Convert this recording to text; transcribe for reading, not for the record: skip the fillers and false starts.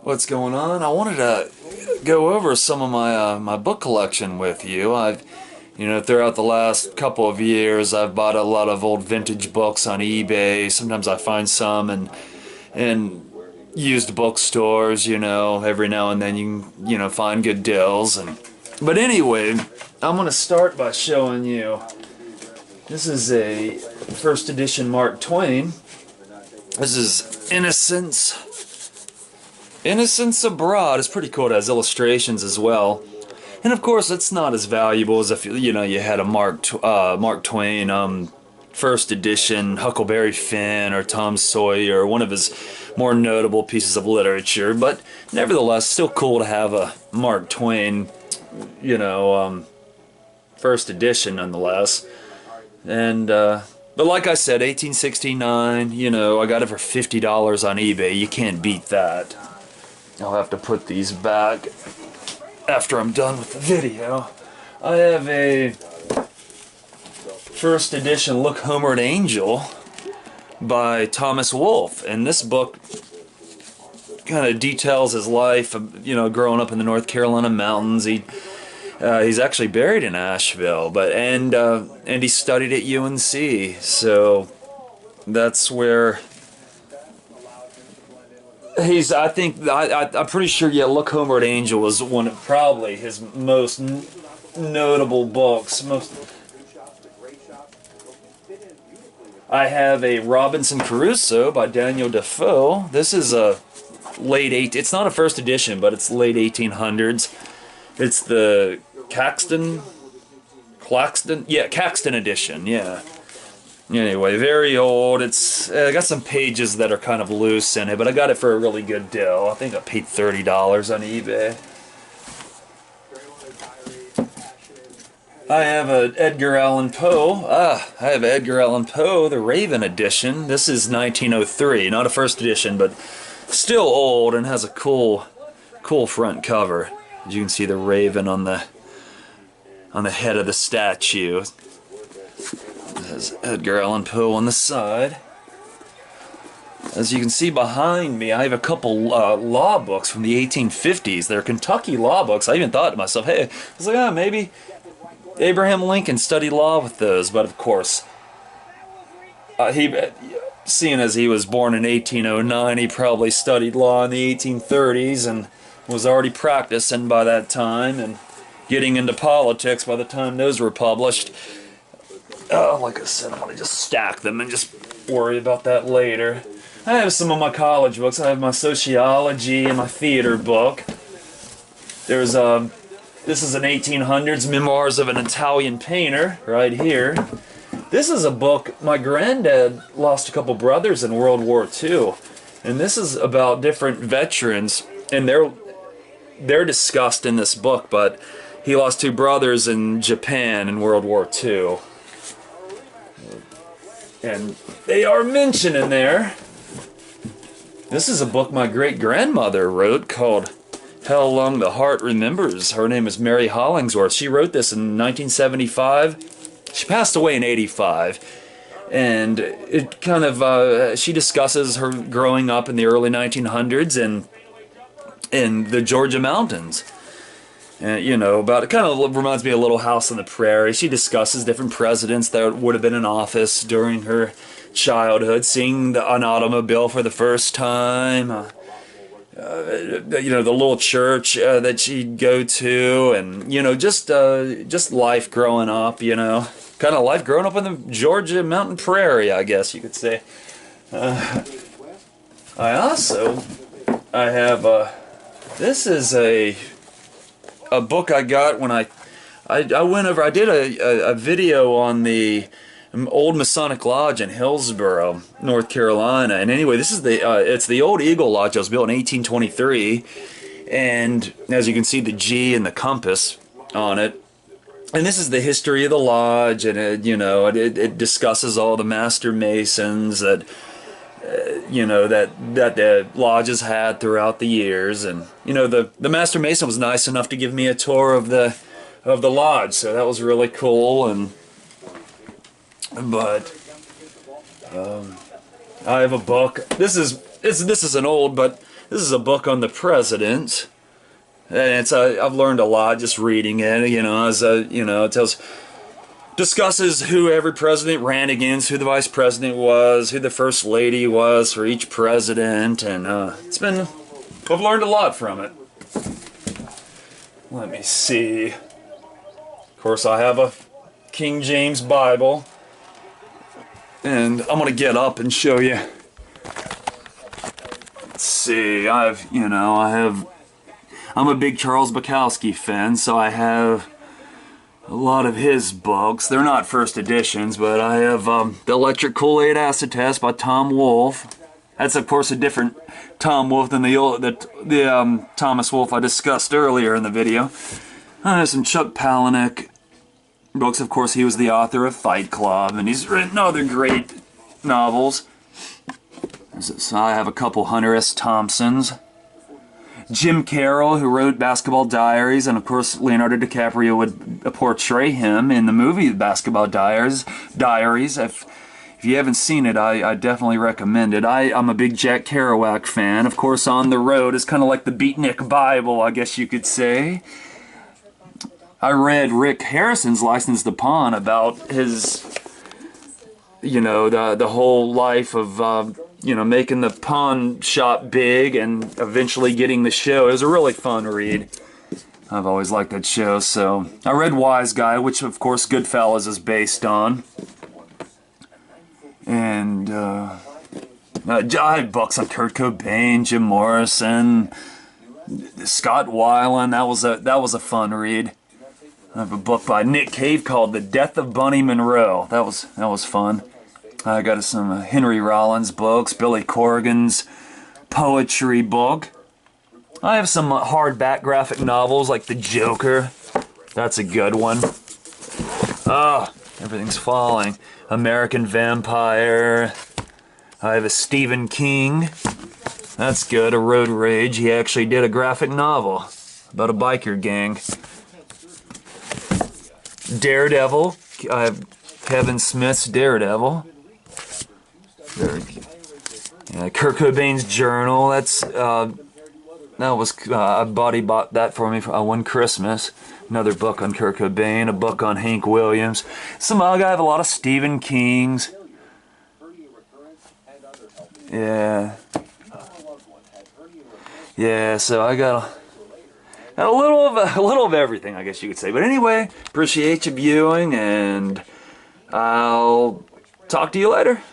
What's going on? I wanted to go over some of my book collection with you. Throughout the last couple of years, I've bought a lot of old vintage books on eBay. Sometimes I find some in used bookstores. Every now and then you can find good deals. But anyway, I'm gonna start by showing you. This is a first edition Mark Twain. This is Innocence Abroad. It's pretty cool. It has illustrations as well. And of course, it's not as valuable as if you had a Mark Twain first edition Huckleberry Finn or Tom Sawyer, or one of his more notable pieces of literature. But nevertheless, still cool to have a Mark Twain, first edition nonetheless. And but like I said, 1869. I got it for $50 on eBay. You can't beat that. I'll have to put these back after I'm done with the video. I have a first edition Look Homeward Angel by Thomas Wolfe, and this book kind of details his life, growing up in the North Carolina mountains. He's actually buried in Asheville, and he studied at UNC, so that's where I'm pretty sure, Look Homeward Angel was one of probably his most notable books. I have a Robinson Crusoe by Daniel Defoe. This is a it's not a first edition, but it's late 1800s. It's the Caxton edition, yeah. Anyway, very old. It's got some pages that are kind of loose in it, but I got it for a really good deal. I think I paid $30 on eBay. I have a Edgar Allan Poe. I have Edgar Allan Poe, the Raven edition. This is 1903, not a first edition, but still old and has a cool front cover. As you can see, the raven on the head of the statue. There's Edgar Allan Poe on the side. As you can see behind me, I have a couple law books from the 1850s. They're Kentucky law books. I even thought to myself, hey, I was like, maybe Abraham Lincoln studied law with those. But of course, seeing as he was born in 1809, he probably studied law in the 1830s and was already practicing by that time and getting into politics by the time those were published. Like I said, I'm going to just stack them and just worry about that later. I have some of my college books. I have my sociology and my theater book. There's this is an 1800s Memoirs of an Italian Painter right here. This is a book. My granddad lost a couple brothers in World War II, and this is about different veterans, and they're discussed in this book. But he lost two brothers in Japan in World War II. And they are mentioned in there. This is a book my great-grandmother wrote called How Long the Heart Remembers. Her name is Mary Hollingsworth. She wrote this in 1975. She passed away in 85. And it kind of, she discusses her growing up in the early 1900s in the Georgia mountains. About it kind of reminds me of Little House on the Prairie. She discusses different presidents that would have been in office during her childhood, seeing an automobile for the first time, the little church that she'd go to, and just life growing up, kind of life growing up in the Georgia mountain prairie, I guess you could say. I have this is a book I got when I went over. I did a video on the old Masonic Lodge in Hillsborough, North Carolina. And anyway, this is it's the old Eagle Lodge. It was built in 1823, and as you can see, the G and the compass on it. And this is the history of the lodge, and it discusses all the master masons that that the lodges had throughout the years. And the master mason was nice enough to give me a tour of the lodge, so that was really cool. But I have a book. This is an old, but This is a book on the president, and I've learned a lot just reading it. It discusses who every president ran against, who the vice president was, who the first lady was for each president, and I've learned a lot from it. Let me see. Of course, I have a King James Bible, and I'm gonna get up and show you. Let's see. I'm a big Charles Bukowski fan, so I have a lot of his books. They're not first editions, but I have The Electric Kool-Aid Acid Test by Tom Wolfe. That's, of course, a different Tom Wolfe than the Thomas Wolfe I discussed earlier in the video. I have some Chuck Palahniuk books. Of course, he was the author of Fight Club, and he's written other great novels. So I have a couple Hunter S. Thompsons. Jim Carroll, who wrote Basketball Diaries, and of course Leonardo DiCaprio would portray him in the movie Basketball Diaries. If you haven't seen it, I definitely recommend it. I'm a big Jack Kerouac fan. Of course, On the Road is kind of like the Beatnik Bible, I guess you could say. I read Rick Harrison's License to Pawn about his, the whole life of, making the pawn shop big and eventually getting the show. It was a really fun read. I've always liked that show, so. I read Wise Guy, which of course Goodfellas is based on. And I had books on Kurt Cobain, Jim Morrison, Scott Weiland. That was a fun read. I have a book by Nick Cave called The Death of Bunny Monroe. That was fun. I got some Henry Rollins books, Billy Corgan's poetry book. I have some hardback graphic novels like The Joker. That's a good one. Everything's falling. American Vampire. I have a Stephen King. That's good. A Road Rage. He actually did a graphic novel about a biker gang. Daredevil. I have Kevin Smith's Daredevil. Kurt Cobain's Journal. A buddy bought that for me one Christmas. Another book on Kurt Cobain, a book on Hank Williams. I have a lot of Stephen King's. Yeah, so I got a little of everything, I guess you could say. But anyway, appreciate you viewing, and I'll talk to you later.